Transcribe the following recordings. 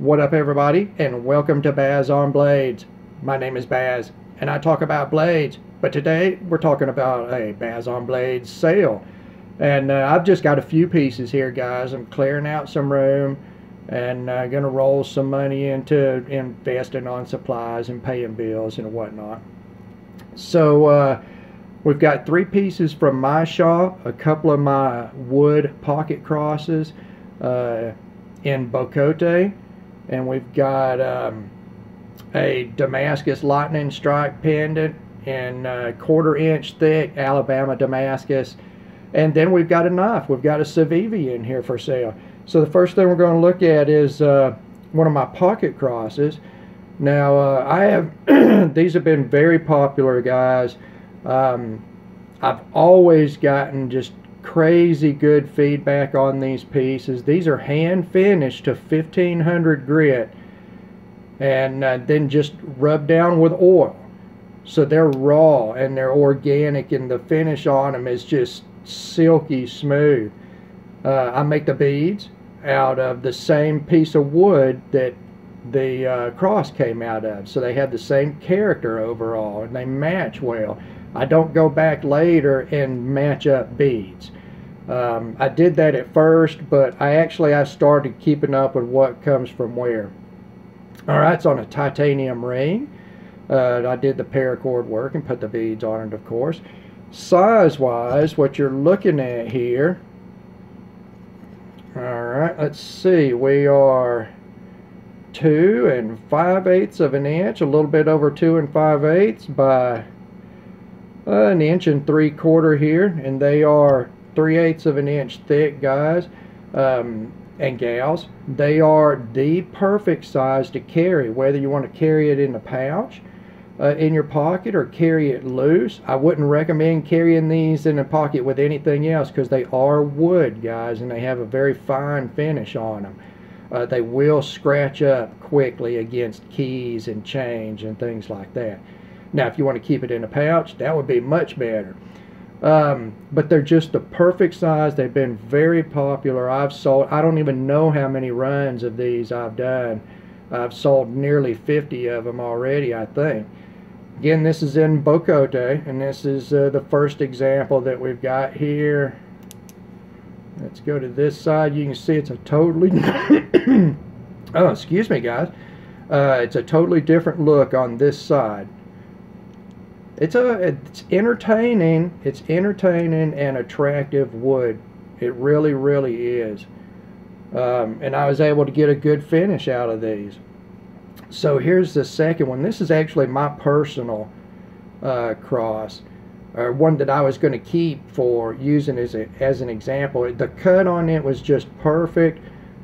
What up, everybody, and welcome to Baz on Blades. My name is Baz, and I talk about blades, but today we're talking about a Baz on Blades sale. And I've just got a few pieces here, guys. I'm clearing out some room and going to roll some money into investing on supplies and paying bills and whatnot. So we've got 3 pieces from my shop, a couple of my wood pocket crosses in Bocote, and we've got a Damascus lightning strike pendant in 1/4 inch thick Alabama Damascus, and then we've got a knife. We've got a Civivi in here for sale. So the first thing we're going to look at is one of my pocket crosses. Now I have these have been very popular, guys. I've always gotten just crazy good feedback on these pieces. These are hand finished to 1500 grit and then just rubbed down with oil. So they're raw and they're organic, and the finish on them is just silky smooth. I make the beads out of the same piece of wood that the cross came out of, so they have the same character overall and they match well. I don't go back later and match up beads. I did that at first, but I started keeping up with what comes from where. Alright, it's on a titanium ring. I did the paracord work and put the beads on it, of course. Size wise, what you're looking at here, alright, let's see, we are 2 5/8 of an inch, a little bit over 2 5/8 by 1 3/4 here, and they are 3/8 of an inch thick, guys and gals. They are the perfect size to carry, whether you want to carry it in a pouch in your pocket or carry it loose. I wouldn't recommend carrying these in a pocket with anything else because they are wood, guys, and they have a very fine finish on them. They will scratch up quickly against keys and change and things like that. Now, if you want to keep it in a pouch, that would be much better. But they're just the perfect size. They've been very popular. I've sold, I don't even know how many runs of these I've done. I've sold nearly 50 of them already, I think. Again, this is in Bocote, and this is the first example that we've got here. Let's go to this side. You can see it's a totally oh, excuse me, guys. It's a totally different look on this side. It's entertaining. It's entertaining and attractive wood. It really, really is. And I was able to get a good finish out of these. So here's the second one. This is actually my personal cross, or one that I was going to keep for using as an example. The cut on it was just perfect,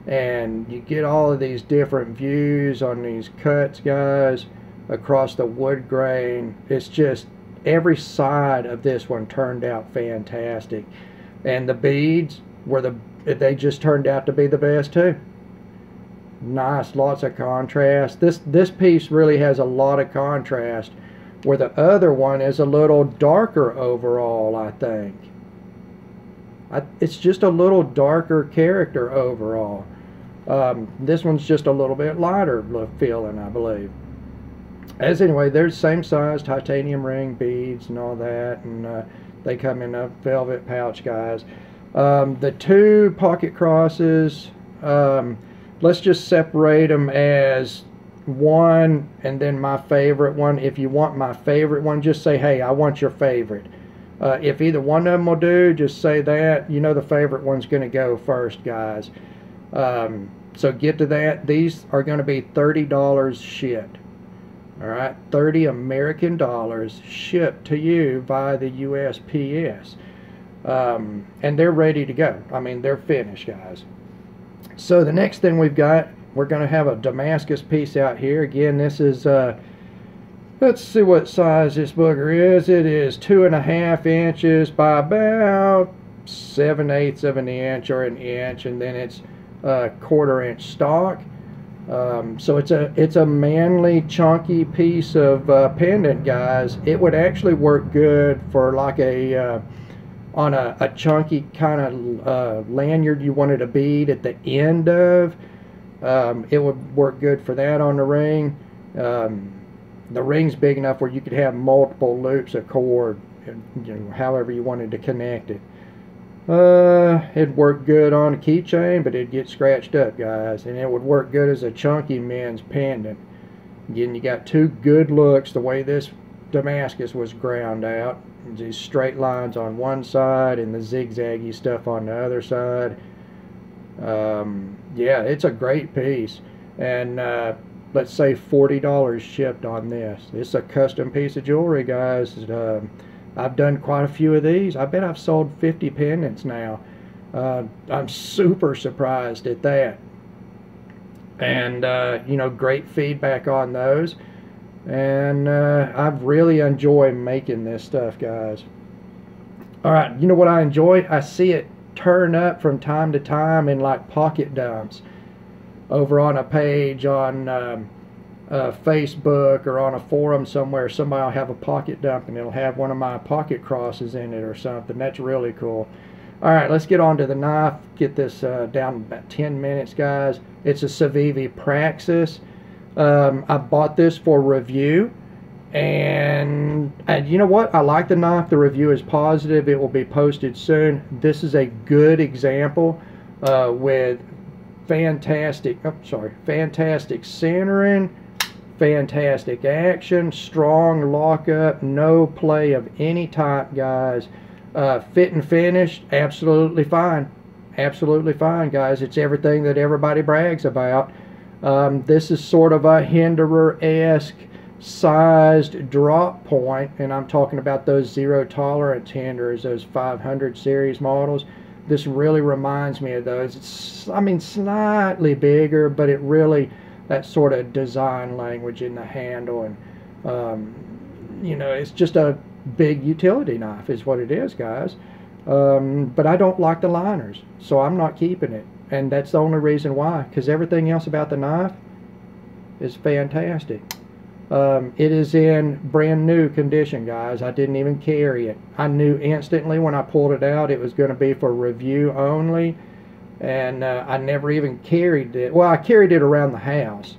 and you get all of these different views on these cuts, guys, across the wood grain. It's just every side of this one turned out fantastic, and the beads were they just turned out to be the best too. Nice, lots of contrast. This piece really has a lot of contrast, where the other one is a little darker overall, I think. It's just a little darker character overall. This one's just a little bit lighter feeling, I believe. As anyway, they're the same size, titanium ring, beads, and all that, and they come in a velvet pouch, guys. The 2 pocket crosses, let's just separate them as one and then my favorite one. If you want my favorite one, just say, hey, I want your favorite. If either one of them will do, just say that. You know the favorite one's going to go first, guys. So get to that. These are going to be $30 shipped. Alright, 30 American dollars shipped to you via the USPS. And they're ready to go. I mean, they're finished, guys. So the next thing we've got, we're going to have a Damascus piece out here. Again, this is, let's see what size this booger is. It is 2.5 inches by about 7/8 of an inch or an inch, and then it's 1/4 inch stock. So it's a manly, chunky piece of pendant, guys. It would actually work good for like a on a chunky kind of lanyard you wanted a bead at the end of. It would work good for that on the ring. The ring's big enough where you could have multiple loops of cord, you know, however you wanted to connect it. It'd work good on a keychain, but it'd get scratched up, guys. And it would work good as a chunky men's pendant. Again, you got two good looks the way this Damascus was ground out. These straight lines on one side and the zigzaggy stuff on the other side. Yeah, it's a great piece. And let's say $40 shipped on this. It's a custom piece of jewelry, guys. I've done quite a few of these. I bet I've sold 50 pendants now. I'm super surprised at that. And you know, great feedback on those. And I've really enjoyed making this stuff, guys. All right, you know what I enjoy? I see it turn up from time to time in like pocket dumps over on a page on Facebook or on a forum somewhere. Somebody will have a pocket dump and it'll have one of my pocket crosses in it or something. That's really cool. All right, let's get on to the knife. Get this down about 10 minutes, guys. It's a Civivi Praxis. I bought this for review, and you know what? I like the knife. The review is positive. It will be posted soon. This is a good example with fantastic centering, fantastic action, strong lockup, no play of any type, guys. Fit and finish, absolutely fine. Absolutely fine, guys. It's everything that everybody brags about. This is sort of a Hinderer-esque sized drop point, and I'm talking about those zero tolerance Hinderers, those 500 series models. This really reminds me of those. It's, I mean, slightly bigger, but it really, that sort of design language in the handle, and you know, it's just a big utility knife is what it is, guys. But I don't like the liners, so I'm not keeping it. And that's the only reason why, because everything else about the knife is fantastic. It is in brand new condition, guys. I didn't even carry it. I knew instantly when I pulled it out it was going to be for review only, and I never even carried it. Well, I carried it around the house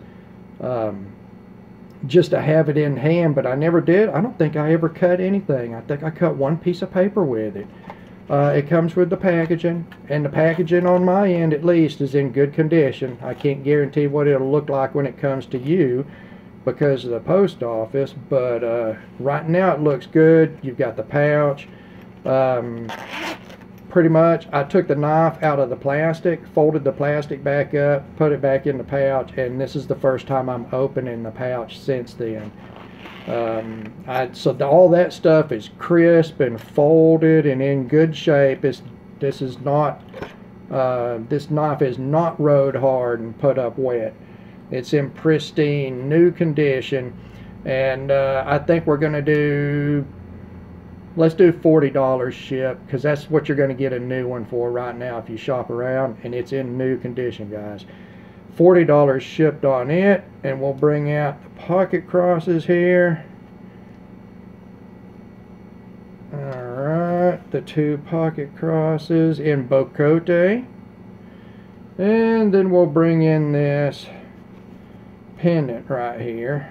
just to have it in hand, but I never did. I don't think I ever cut anything. I think I cut one piece of paper with it. It comes with the packaging, and the packaging on my end at least is in good condition. I can't guarantee what it'll look like when it comes to you because of the post office, but right now it looks good. You've got the pouch. Pretty much I took the knife out of the plastic, folded the plastic back up, put it back in the pouch, and this is the first time I'm opening the pouch since then. So all that stuff is crisp and folded and in good shape. This knife is not rode hard and put up wet. It's in pristine new condition, and I think we're going to do, let's do $40 ship, because that's what you're going to get a new one for right now if you shop around, and it's in new condition, guys. $40 shipped on it, and we'll bring out the pocket crosses here. Alright, the two pocket crosses in Bocote, and then we'll bring in this pendant right here.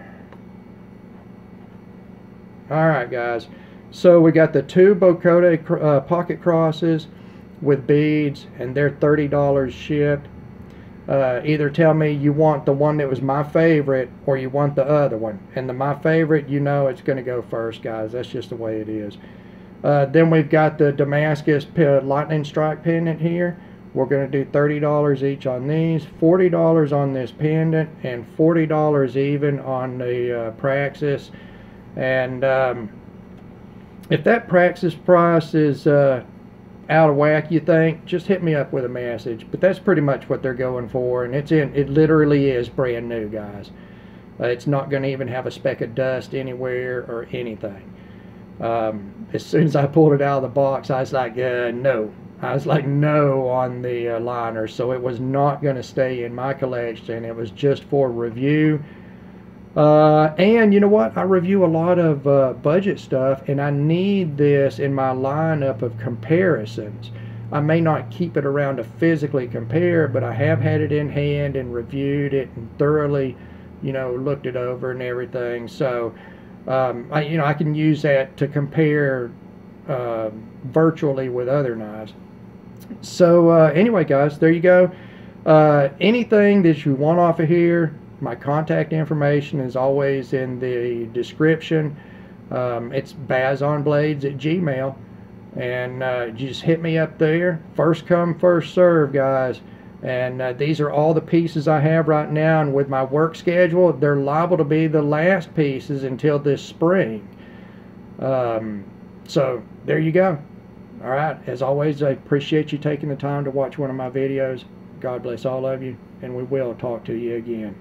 Alright, guys, so we got the two Bocote pocket crosses with beads, and they're $30 shipped. Either tell me you want the one that was my favorite or you want the other one, and my favorite, you know, it's going to go first, guys. That's just the way it is. Then we've got the Damascus lightning strike pendant here. We're going to do $30 each on these, $40 on this pendant, and $40 even on the Praxis. And if that Praxis price is out of whack, you think, just hit me up with a message. But that's pretty much what they're going for, and it literally is brand new, guys. It's not going to even have a speck of dust anywhere or anything. As soon as I pulled it out of the box, I was like, no. I was like, no on the liner. So it was not going to stay in my collection. It was just for review. And you know what? I review a lot of budget stuff, and I need this in my lineup of comparisons. I may not keep it around to physically compare, but I have had it in hand and reviewed it and thoroughly, you know, looked it over and everything. So, I can use that to compare virtually with other knives. So anyway, guys, there you go. Anything that you want off of here, my contact information is always in the description. It's bazonblades@gmail.com, and just hit me up there. First come, first serve, guys. And these are all the pieces I have right now, and with my work schedule, they're liable to be the last pieces until this spring. So there you go. All right, as always, I appreciate you taking the time to watch one of my videos. God bless all of you, and we will talk to you again.